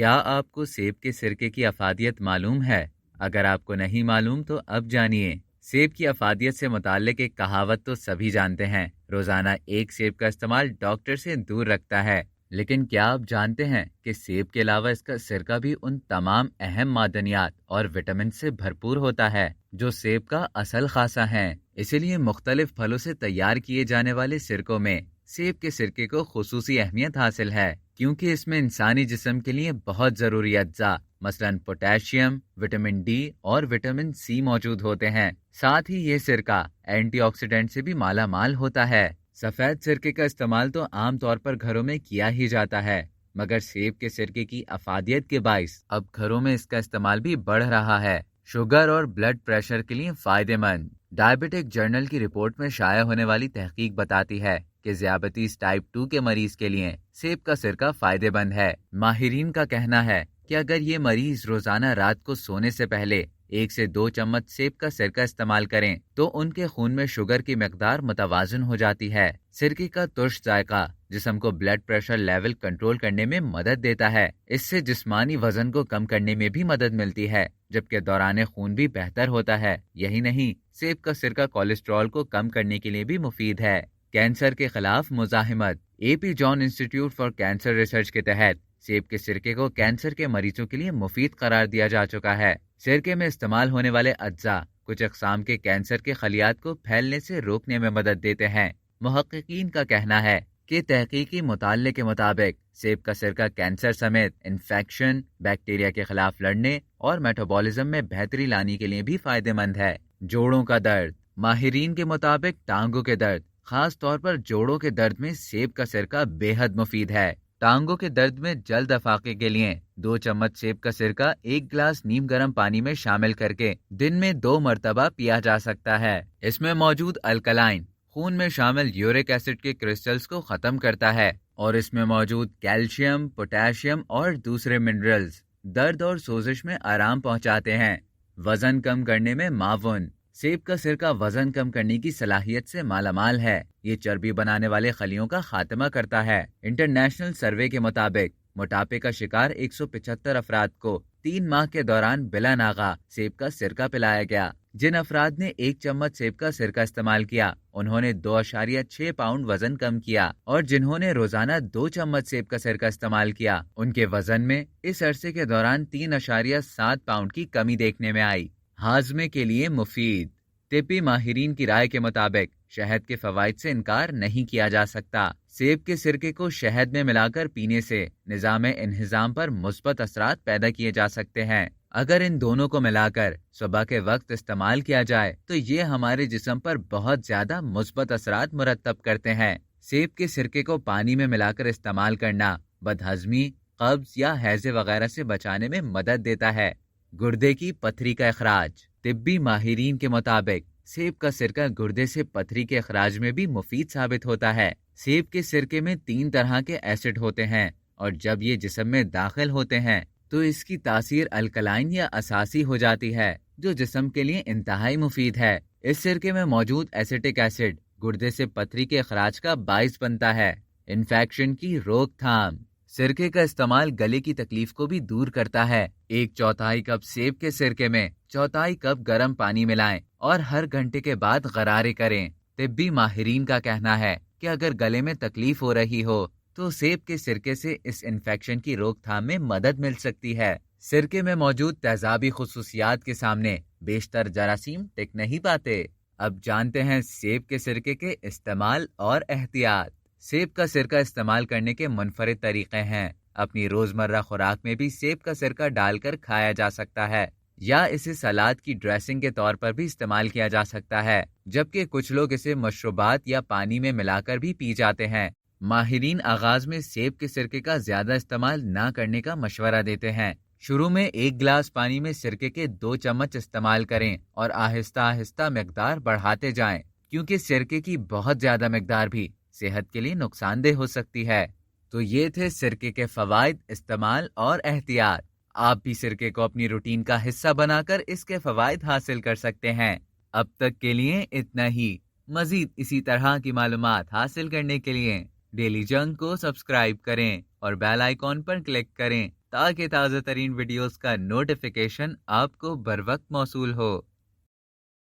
کیا آپ کو سیب کے سرکے کی افادیت معلوم ہے؟ اگر آپ کو نہیں معلوم تو اب جانیے۔ سیب کی افادیت سے متعلق ایک کہاوت تو سبھی جانتے ہیں، روزانہ ایک سیب کا استعمال ڈاکٹر سے دور رکھتا ہے۔ لیکن کیا آپ جانتے ہیں کہ سیب کے علاوہ اس کا سرکہ بھی ان تمام اہم معدنیات اور وٹامن سے بھرپور ہوتا ہے جو سیب کا اصل خاصہ ہیں؟ اسی لیے مختلف پھلوں سے تیار کیے جانے والے سرکوں میں سیب کے سرکے کو خصوصی اہمیت حاصل ہے، کیونکہ اس میں انسانی جسم کے لیے بہت ضروری اجزاء مثلاً پوٹاشیم، وٹامن ڈی اور وٹامن سی موجود ہوتے ہیں۔ ساتھ ہی یہ سرکہ اینٹی آکسیڈنٹ سے بھی مالا مال ہوتا ہے۔ سفید سرکے کا استعمال تو عام طور پر گھروں میں کیا ہی جاتا ہے، مگر سیب کے سرکے کی افادیت کے باعث اب گھروں میں اس کا استعمال بھی بڑھ رہا ہے۔ شوگر اور بلڈ پریشر کے لیے فائدہ مند۔ ڈائبٹک جرنل کی رپورٹ میں شائع ہونے والی تحقیق بتاتی ہے کہ ذیابیطس ٹائپ 2 کے مریض کے لیے سیب کا سرکہ فائدہ مند ہے۔ ماہرین کا کہنا ہے کہ اگر یہ مریض روزانہ رات کو سونے سے پہلے 1 سے 2 چمچ سیب کا سرکہ استعمال کریں تو ان کے خون میں شوگر کی مقدار متوازن ہو جاتی ہے۔ سرکے کا ترش ذائقہ جسم کو بلڈ پریشر لیول کنٹرول کرنے میں مدد دیتا ہے۔ اس سے جسمانی وزن کو کم کرنے میں بھی مدد ملتی ہے، جبکہ دوران خون بھی بہتر ہوتا ہے۔ یہی نہیں، سیب کا سرکہ کولیسٹرول کو کم کرنے کے لیے بھی مفید ہے۔ کینسر کے خلاف مزاحمت۔ اے پی جان انسٹیٹیوٹ فار کینسر ریسرچ کے تحت سیب کے سرکے کو کینسر کے مریضوں کے لیے مفید قرار دیا جا چکا ہے۔ سرکے میں استعمال ہونے والے اجزاء کچھ اقسام کے کینسر کے خلیات کو پھیلنے سے روکنے میں مدد دیتے ہیں۔ محققین کا کہنا ہے کہ تحقیقی مطالعے کے مطابق سیب کا سرکہ کینسر سمیت انفیکشن، بیکٹیریا کے خلاف لڑنے اور میٹابولزم میں بہتری لانے کے لیے بھی فائدہ مند ہے۔ جوڑوں کا درد۔ ماہرین کے مطابق ٹانگوں کے درد، خاص طور پر جوڑوں کے درد میں سیب کا سرکہ بے حد مفید ہے۔ ٹانگوں کے درد میں جلد افاقے کے لیے 2 چمچ سیب کا سرکہ 1 گلاس نیم گرم پانی میں شامل کر کے دن میں 2 مرتبہ پیا جا سکتا ہے۔ اس میں موجود الکلائن خون میں شامل یورک ایسڈ کے کرسٹلز کو ختم کرتا ہے، اور اس میں موجود کیلشیم، پوٹاشیم اور دوسرے منرلز درد اور سوزش میں آرام پہنچاتے ہیں۔ وزن کم کرنے میں معاون۔ سیب کا سرکہ وزن کم کرنے کی صلاحیت سے مالا مال ہے۔ یہ چربی بنانے والے خلیوں کا خاتمہ کرتا ہے۔ انٹرنیشنل سروے کے مطابق موٹاپے کا شکار 175 افراد کو 3 ماہ کے دوران بلا ناغہ سیب کا سرکہ پلایا گیا۔ جن افراد نے 1 چمچ سیب کا سرکہ استعمال کیا انہوں نے 2.6 پاؤنڈ وزن کم کیا، اور جنہوں نے روزانہ 2 چمچ سیب کا سرکہ استعمال کیا ان کے وزن میں اس عرصے کے دوران 3.7 پاؤنڈ کی کمی دیکھنے میں آئی۔ ہاضمے کے لیے مفید۔ طبی ماہرین کی رائے کے مطابق شہد کے فوائد سے انکار نہیں کیا جا سکتا۔ سیب کے سرکے کو شہد میں ملا کر پینے سے نظام انہضام پر مثبت اثرات پیدا کیے جا سکتے ہیں۔ اگر ان دونوں کو ملا کر صبح کے وقت استعمال کیا جائے تو یہ ہمارے جسم پر بہت زیادہ مثبت اثرات مرتب کرتے ہیں۔ سیب کے سرکے کو پانی میں ملا کر استعمال کرنا بدہضمی، قبض یا ہیضے وغیرہ سے بچانے میں مدد دیتا ہے۔ گردے کی پتھری کا اخراج۔ طبی ماہرین کے مطابق سیب کا سرکہ گردے سے پتھری کے اخراج میں بھی مفید ثابت ہوتا ہے۔ سیب کے سرکے میں 3 طرح کے ایسڈ ہوتے ہیں، اور جب یہ جسم میں داخل ہوتے ہیں تو اس کی تاثیر الکلائن یا اساسی ہو جاتی ہے، جو جسم کے لیے انتہائی مفید ہے۔ اس سرکے میں موجود ایسیٹک ایسڈ گردے سے پتھری کے اخراج کا باعث بنتا ہے۔ انفیکشن کی روک تھام۔ سرکے کا استعمال گلے کی تکلیف کو بھی دور کرتا ہے۔ 1/4 کپ سیب کے سرکے میں 1/4 کپ گرم پانی ملائیں اور ہر گھنٹے کے بعد غرارے کریں۔ طبی ماہرین کا کہنا ہے کہ اگر گلے میں تکلیف ہو رہی ہو تو سیب کے سرکے سے اس انفیکشن کی روک تھام میں مدد مل سکتی ہے۔ سرکے میں موجود تیزابی خصوصیات کے سامنے بیشتر جراثیم ٹک نہیں پاتے۔ اب جانتے ہیں سیب کے سرکے کے استعمال اور احتیاط۔ سیب کا سرکہ استعمال کرنے کے منفرد طریقے ہیں۔ اپنی روزمرہ خوراک میں بھی سیب کا سرکہ ڈال کر کھایا جا سکتا ہے، یا اسے سلاد کی ڈریسنگ کے طور پر بھی استعمال کیا جا سکتا ہے، جبکہ کچھ لوگ اسے مشروبات یا پانی میں ملا کر بھی پی جاتے ہیں۔ ماہرین آغاز میں سیب کے سرکے کا زیادہ استعمال نہ کرنے کا مشورہ دیتے ہیں۔ شروع میں 1 گلاس پانی میں سرکے کے 2 چمچ استعمال کریں اور آہستہ آہستہ مقدار بڑھاتے جائیں، کیونکہ سرکے کی بہت زیادہ مقدار بھی صحت کے لیے نقصان دہ ہو سکتی ہے۔ تو یہ تھے سرکے کے فوائد، استعمال اور احتیاط۔ آپ بھی سرکے کو اپنی روٹین کا حصہ بنا کر اس کے فوائد حاصل کر سکتے ہیں۔ اب تک کے لیے اتنا ہی۔ مزید اسی طرح کی معلومات حاصل کرنے کے لیے ڈیلی جنگ کو سبسکرائب کریں اور بیل آئیکن پر کلک کریں تاکہ تازہ ترین ویڈیوز کا نوٹیفیکیشن آپ کو بر وقت موصول ہو۔